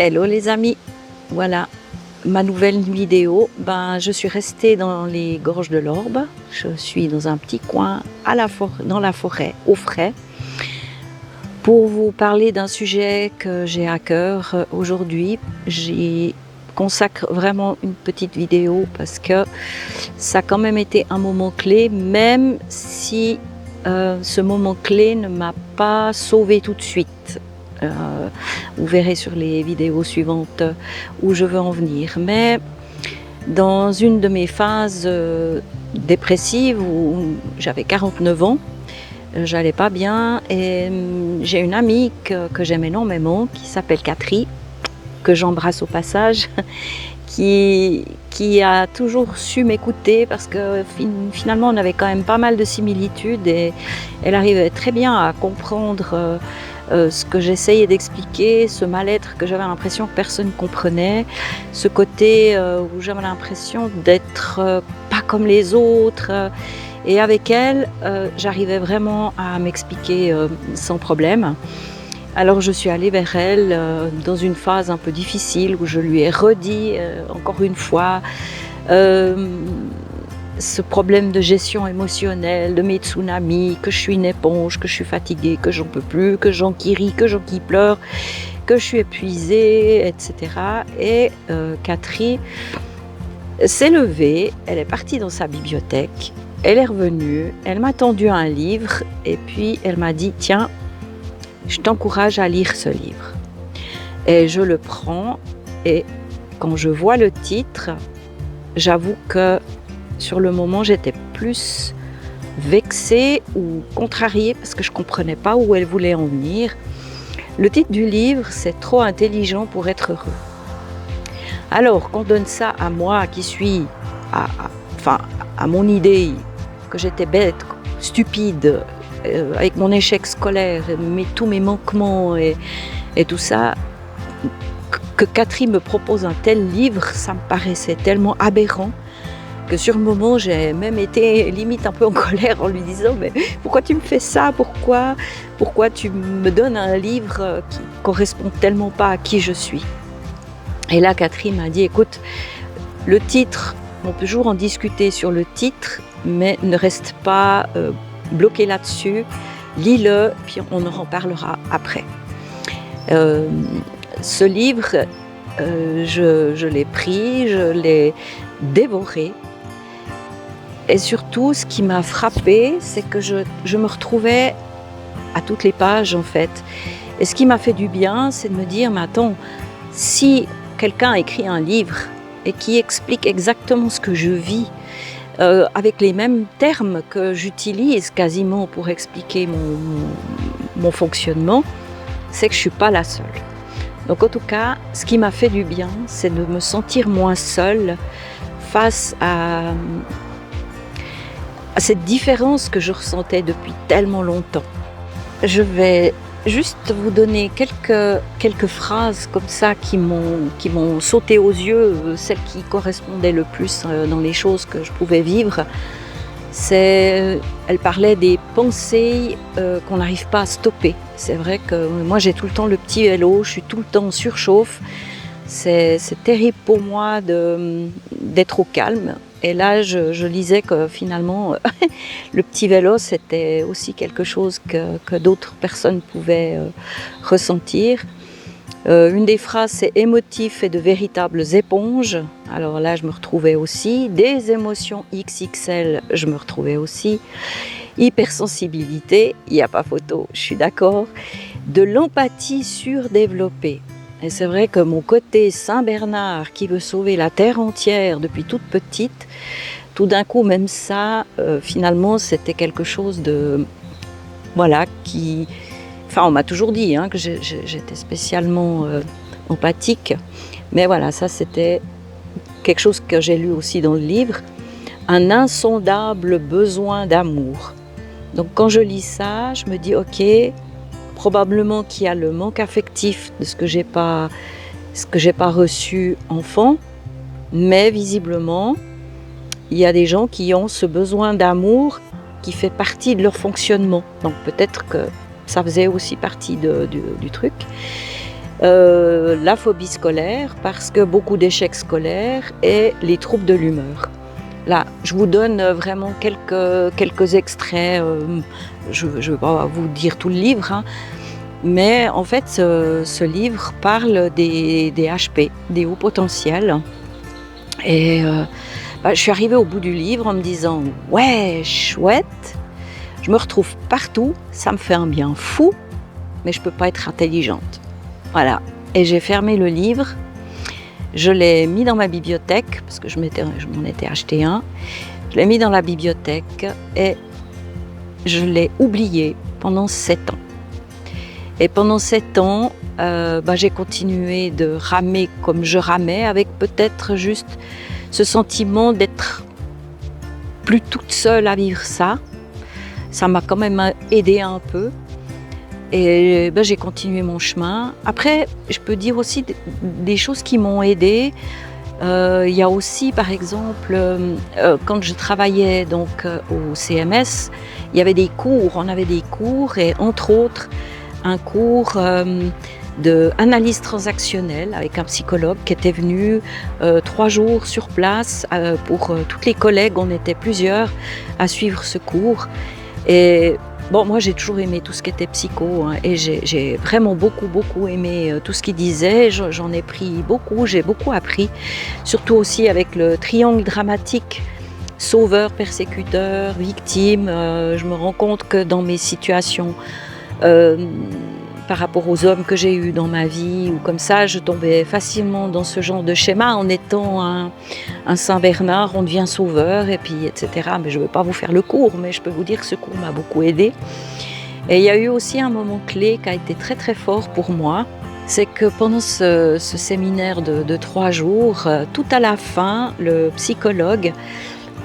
Hello les amis, voilà ma nouvelle vidéo. Je suis restée dans les gorges de l'Orbe. Je suis dans un petit coin dans la forêt, au frais, pour vous parler d'un sujet que j'ai à cœur aujourd'hui. J'y consacre vraiment une petite vidéo parce que ça a quand même été un moment clé, même si ce moment clé ne m'a pas sauvée tout de suite. Vous verrez sur les vidéos suivantes où je veux en venir. Mais dans une de mes phases dépressives où j'avais 49 ans, j'allais pas bien et j'ai une amie que j'aime énormément qui s'appelle Catherine, que j'embrasse au passage, qui a toujours su m'écouter parce que finalement on avait quand même pas mal de similitudes et elle arrivait très bien à comprendre ce que j'essayais d'expliquer, ce mal-être que j'avais l'impression que personne ne comprenait, ce côté où j'avais l'impression d'être pas comme les autres. Et avec elle, j'arrivais vraiment à m'expliquer sans problème. Alors je suis allée vers elle dans une phase un peu difficile où je lui ai redit encore une fois ce problème de gestion émotionnelle, de mes tsunamis, que je suis une éponge, que je suis fatiguée, que j'en peux plus, que j'en qui rit, que j'en qui pleure, que je suis épuisée, etc. Et Catherine s'est levée, elle est partie dans sa bibliothèque, elle est revenue, elle m'a tendu un livre et puis elle m'a dit « Tiens, je t'encourage à lire ce livre ». Et je le prends et quand je vois le titre, j'avoue que sur le moment, j'étais plus vexée ou contrariée parce que je ne comprenais pas où elle voulait en venir. Le titre du livre, c'est « Trop intelligent pour être heureux ». Alors, qu'on donne ça à moi qui suis à mon idée, que j'étais bête, stupide, avec mon échec scolaire, tous mes manquements et tout ça, que Catherine me propose un tel livre, ça me paraissait tellement aberrant que sur le moment, j'ai même été limite un peu en colère en lui disant « Mais pourquoi tu me fais ça ? Pourquoi tu me donnes un livre qui ne correspond tellement pas à qui je suis ?» Et là, Catherine m'a dit « Écoute, le titre, on peut toujours en discuter sur le titre, mais ne reste pas bloqué là-dessus. Lis-le, puis on en reparlera après. » Ce livre, je l'ai pris, je l'ai dévoré. Et surtout, ce qui m'a frappée, c'est que je me retrouvais à toutes les pages, en fait. Et ce qui m'a fait du bien, c'est de me dire, mais attends, si quelqu'un écrit un livre et qui explique exactement ce que je vis, avec les mêmes termes que j'utilise quasiment pour expliquer mon fonctionnement, c'est que je ne suis pas la seule. Donc en tout cas, ce qui m'a fait du bien, c'est de me sentir moins seule face à cette différence que je ressentais depuis tellement longtemps. Je vais juste vous donner quelques phrases comme ça qui m'ont sauté aux yeux, celles qui correspondaient le plus dans les choses que je pouvais vivre. Elle parlait des pensées qu'on n'arrive pas à stopper. C'est vrai que moi j'ai tout le temps le petit vélo, je suis tout le temps en surchauffe. C'est terrible pour moi d'être au calme. Et là, je lisais que finalement, le petit vélo, c'était aussi quelque chose que d'autres personnes pouvaient ressentir. Une des phrases, c'est « émotifs et de véritables éponges ». Alors là, je me retrouvais aussi. Des émotions XXL, je me retrouvais aussi. Hypersensibilité, il n'y a pas photo, je suis d'accord. De l'empathie surdéveloppée. Et c'est vrai que mon côté Saint-Bernard qui veut sauver la terre entière depuis toute petite, tout d'un coup, même ça, finalement, c'était quelque chose de... Voilà, qui... Enfin, on m'a toujours dit que j'étais spécialement empathique. Mais voilà, ça, c'était quelque chose que j'ai lu aussi dans le livre. Un insondable besoin d'amour. Donc, quand je lis ça, je me dis, ok... Probablement qu'il y a le manque affectif de ce que j'ai pas reçu enfant, mais visiblement, il y a des gens qui ont ce besoin d'amour qui fait partie de leur fonctionnement. Donc peut-être que ça faisait aussi partie du truc. la phobie scolaire, parce que beaucoup d'échecs scolaires et les troubles de l'humeur. Là, je vous donne vraiment quelques extraits, je ne vais pas vous dire tout le livre, hein, mais en fait, ce livre parle des HP, des hauts potentiels. Et je suis arrivée au bout du livre en me disant « Ouais, chouette, je me retrouve partout, ça me fait un bien fou, mais je ne peux pas être intelligente. » Voilà, et j'ai fermé le livre, je l'ai mis dans ma bibliothèque, parce que je m'en étais acheté un, je l'ai mis dans la bibliothèque et je l'ai oublié pendant 7 ans. Et pendant 7 ans, j'ai continué de ramer comme je ramais, avec peut-être juste ce sentiment d'être plus toute seule à vivre ça. Ça m'a quand même aidé un peu. Et j'ai continué mon chemin. Après, je peux dire aussi des choses qui m'ont aidée. Il y a aussi, par exemple, quand je travaillais donc, au CMS, il y avait des cours, on avait des cours, et entre autres, un cours d'analyse transactionnelle avec un psychologue qui était venu 3 jours sur place pour toutes les collègues. On était plusieurs à suivre ce cours. Et bon, moi j'ai toujours aimé tout ce qui était psycho, hein, et j'ai vraiment beaucoup aimé tout ce qu'il disait. J'en ai pris beaucoup, j'ai beaucoup appris, surtout aussi avec le triangle dramatique, sauveur, persécuteur, victime. Je me rends compte que dans mes situations, par rapport aux hommes que j'ai eus dans ma vie, ou comme ça, je tombais facilement dans ce genre de schéma. En étant un Saint-Bernard, on devient sauveur, et puis etc. Mais je ne veux pas vous faire le cours, mais je peux vous dire que ce cours m'a beaucoup aidé. Et il y a eu aussi un moment clé qui a été très fort pour moi. C'est que pendant ce séminaire de 3 jours, tout à la fin, le psychologue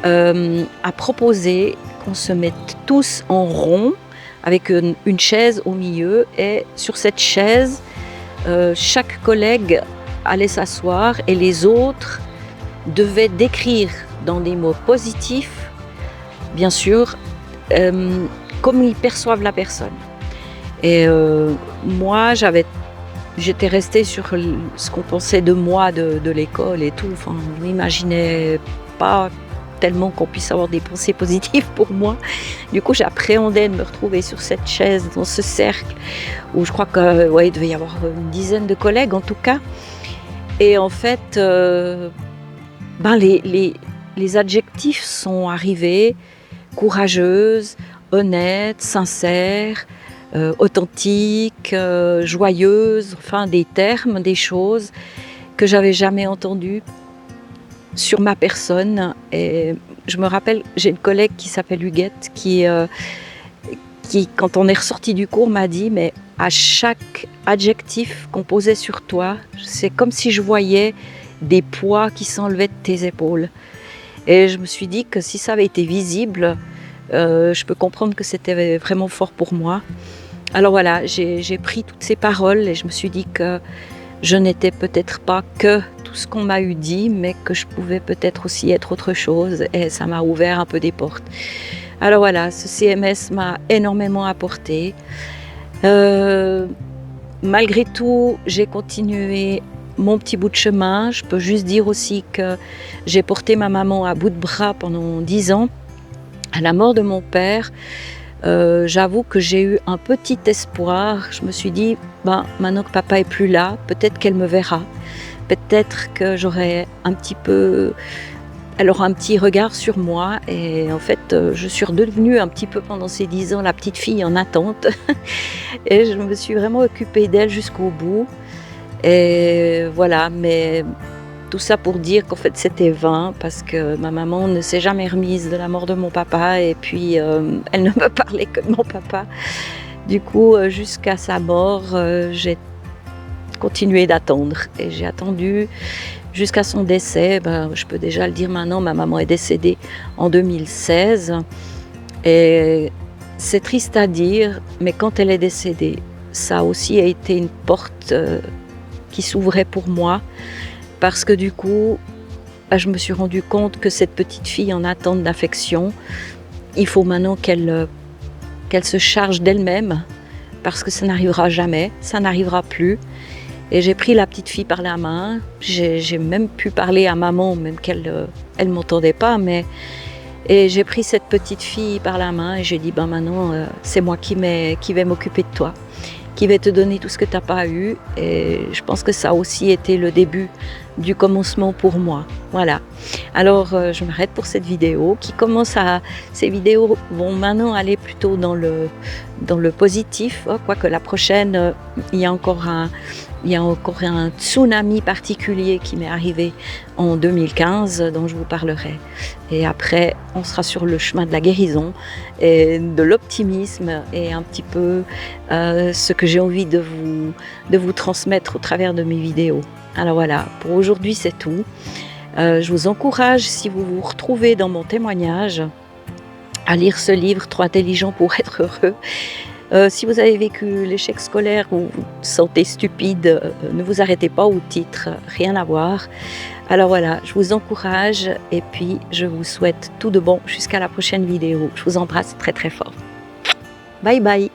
a proposé qu'on se mette tous en rond, avec une chaise au milieu, et sur cette chaise, chaque collègue allait s'asseoir et les autres devaient décrire dans des mots positifs, bien sûr, comme ils perçoivent la personne. Et moi, j'étais restée sur ce qu'on pensait de moi, de l'école et tout. Enfin, je n'imaginais pas tellement qu'on puisse avoir des pensées positives pour moi. Du coup, j'appréhendais de me retrouver sur cette chaise, dans ce cercle, où je crois qu'il devait y avoir une dizaine de collègues en tout cas. Et en fait, les adjectifs sont arrivés: courageuse, honnête, sincère, authentique, joyeuse, enfin des termes, des choses que j'avais jamais entendues sur ma personne. Et je me rappelle, j'ai une collègue qui s'appelle Huguette qui, quand on est ressorti du cours, m'a dit: mais à chaque adjectif qu'on posait sur toi, c'est comme si je voyais des poids qui s'enlevaient de tes épaules. Et je me suis dit que si ça avait été visible, je peux comprendre que c'était vraiment fort pour moi. Alors voilà, j'ai pris toutes ces paroles et je me suis dit que je n'étais peut-être pas que tout ce qu'on m'a eu dit, mais que je pouvais peut-être aussi être autre chose, et ça m'a ouvert un peu des portes. Alors voilà, ce CMS m'a énormément apporté. Malgré tout, j'ai continué mon petit bout de chemin. Je peux juste dire aussi que j'ai porté ma maman à bout de bras pendant 10 ans. À la mort de mon père, j'avoue que j'ai eu un petit espoir. Je me suis dit, maintenant que papa est plus là, peut-être qu'elle me verra. Peut-être que j'aurai elle aura un petit regard sur moi. Et en fait, je suis redevenue un petit peu pendant ces 10 ans la petite fille en attente. Et je me suis vraiment occupée d'elle jusqu'au bout. Et voilà, mais tout ça pour dire qu'en fait c'était vain, parce que ma maman ne s'est jamais remise de la mort de mon papa, et puis elle ne me parlait que de mon papa. Du coup, jusqu'à sa mort, j'ai continué d'attendre, et j'ai attendu jusqu'à son décès. Je peux déjà le dire maintenant, ma maman est décédée en 2016, et c'est triste à dire, mais quand elle est décédée, ça a aussi été une porte qui s'ouvrait pour moi, parce que du coup, je me suis rendu compte que cette petite fille en attente d'affection, il faut maintenant qu'elle se charge d'elle-même, parce que ça n'arrivera jamais, ça n'arrivera plus. Et j'ai pris la petite fille par la main. J'ai même pu parler à maman, même qu'elle elle m'entendait pas. Et j'ai pris cette petite fille par la main et j'ai dit, ben maintenant, c'est moi qui vais m'occuper de toi, qui vais te donner tout ce que tu n'as pas eu. Et je pense que ça a aussi été le début du commencement pour moi. Voilà. Alors, je m'arrête pour cette vidéo qui commence à... Ces vidéos vont maintenant aller plutôt dans le positif, quoique la prochaine, il y a encore un tsunami particulier qui m'est arrivé en 2015, dont je vous parlerai. Et après, on sera sur le chemin de la guérison et de l'optimisme et un petit peu ce que j'ai envie de vous transmettre au travers de mes vidéos. Alors voilà, pour aujourd'hui c'est tout. Je vous encourage, si vous vous retrouvez dans mon témoignage, à lire ce livre « Trop intelligent pour être heureux ». Si vous avez vécu l'échec scolaire ou vous vous sentez stupide, ne vous arrêtez pas au titre, rien à voir. Alors voilà, je vous encourage et puis je vous souhaite tout de bon jusqu'à la prochaine vidéo. Je vous embrasse très très fort. Bye bye.